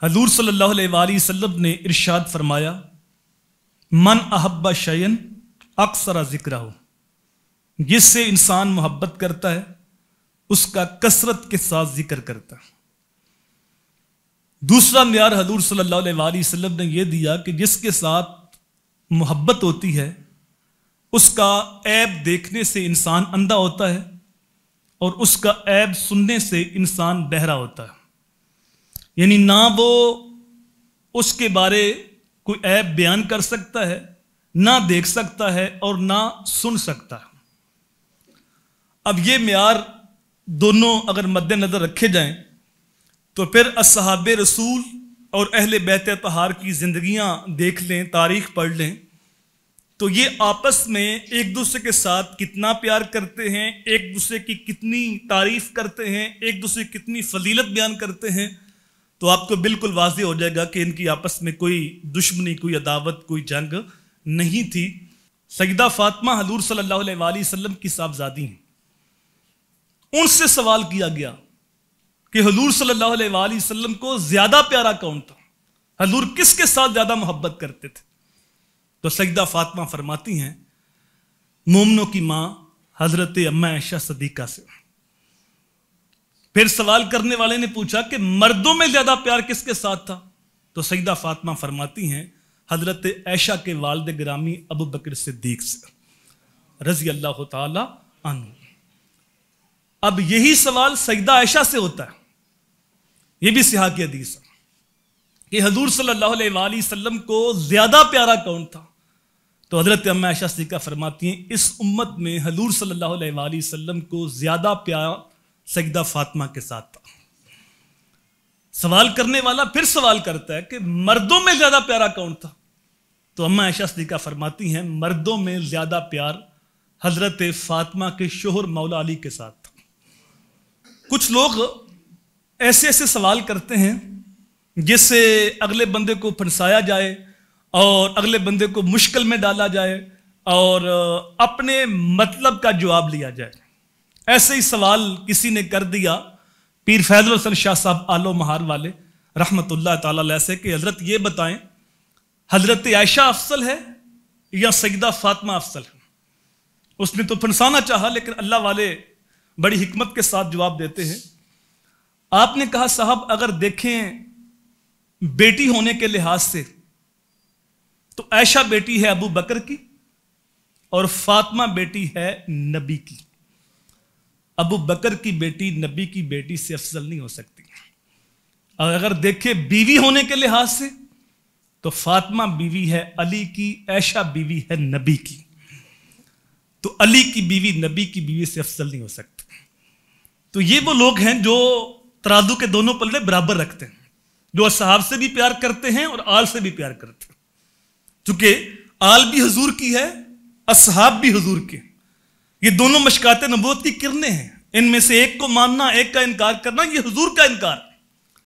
हुजूर सल्लल्लाहु अलैहि वसल्लम ने इरशाद फरमाया, मन अहब्बा शयन अक्सर ज़िक्रहु, जिससे इंसान मोहब्बत करता है उसका कसरत के साथ जिक्र करता है। दूसरा म्यार हुजूर सल्लल्लाहु अलैहि वसल्लम ने यह दिया कि जिसके साथ मोहब्बत होती है उसका ऐब देखने से इंसान अंधा होता है और उसका ऐब सुनने से इंसान बहरा होता है। यानी ना वो उसके बारे कोई ऐब बयान कर सकता है, ना देख सकता है और ना सुन सकता है। अब ये म्यार दोनों अगर मद्देनजर रखे जाएं तो फिर अस्हाबे रसूल और अहले बैत तहार की जिंदगियां देख लें, तारीख पढ़ लें, तो ये आपस में एक दूसरे के साथ कितना प्यार करते हैं, एक दूसरे की कितनी तारीफ करते हैं, एक दूसरे की कितनी फजीलत बयान करते हैं, तो आपको बिल्कुल वाज़ेह हो जाएगा कि इनकी आपस में कोई दुश्मनी, कोई अदावत, कोई जंग नहीं थी। सैयदा फातिमा हुजूर सल्लल्लाहु अलैहि वसल्लम की साहबजादी हैं। उनसे सवाल किया गया कि हुजूर सल्लल्लाहु अलैहि वसल्लम को ज्यादा प्यारा कौन था, हुजूर किसके साथ ज्यादा मोहब्बत करते थे? तो सैयदा फातिमा फरमाती हैं, मोमनों की मां हजरत अम्मा आयशा सदीका से। फिर सवाल करने वाले ने पूछा कि मर्दों में ज्यादा प्यार किसके साथ था? तो सैयदा फातिमा फरमाती हैं, हजरत आयशा के वालिद गिरामी अबू बकर सिद्दीक से रजी अल्लाह तआला अन्हु। अब यही सवाल सैयदा आयशा से होता है, यह भी सिहा की हदीस है कि हुजूर सल्लल्लाहु अलैहि वसल्लम को ज्यादा प्यारा कौन था? तो हजरत अम्मा आयशा सिद्दीका फरमाती हैं, इस उम्मत में हुजूर सल्लल्लाहु अलैहि वसल्लम को ज्यादा प्यार सैयदा फातिमा के साथ था। सवाल करने वाला फिर सवाल करता है कि मर्दों में ज्यादा प्यारा कौन था? तो अम्मा आयशा सिद्दीका फरमाती हैं, मर्दों में ज्यादा प्यार हजरत फातिमा के शोहर मौला अली के साथ था। कुछ लोग ऐसे ऐसे सवाल करते हैं जिससे अगले बंदे को फंसाया जाए और अगले बंदे को मुश्किल में डाला जाए और अपने मतलब का जवाब लिया जाए। ऐसे ही सवाल किसी ने कर दिया पीर फैजुल हसन शाह साहब आलो महार वाले रहमतुल्लाह ताला अलैह से कि हजरत ये बताएं, हजरत आयशा अफसल है या सैयदा फातिमा अफसल है? उसने तो फंसाना चाहा, लेकिन अल्लाह वाले बड़ी हिकमत के साथ जवाब देते हैं। आपने कहा साहब अगर देखें बेटी होने के लिहाज से तो आयशा बेटी है अबू बकर की और फातिमा बेटी है नबी की। अबू बकर की बेटी नबी की बेटी से अफजल नहीं हो सकती। और अगर देखें बीवी होने के लिहाज से तो फातिमा बीवी है अली की, आयशा बीवी है नबी की। तो अली की बीवी नबी की बीवी से अफजल नहीं हो सकती। तो ये वो लोग हैं जो तराजू के दोनों पल्ले बराबर रखते हैं, जो असहाब से भी प्यार करते हैं और आल से भी प्यार करते हैं। चूंकि आल भी हुजूर की है, असहाब भी हुजूर के, ये दोनों मशकात नबूवत की किरणें हैं। इनमें से एक को मानना, एक का इनकार करना, ये हुजूर का इनकार।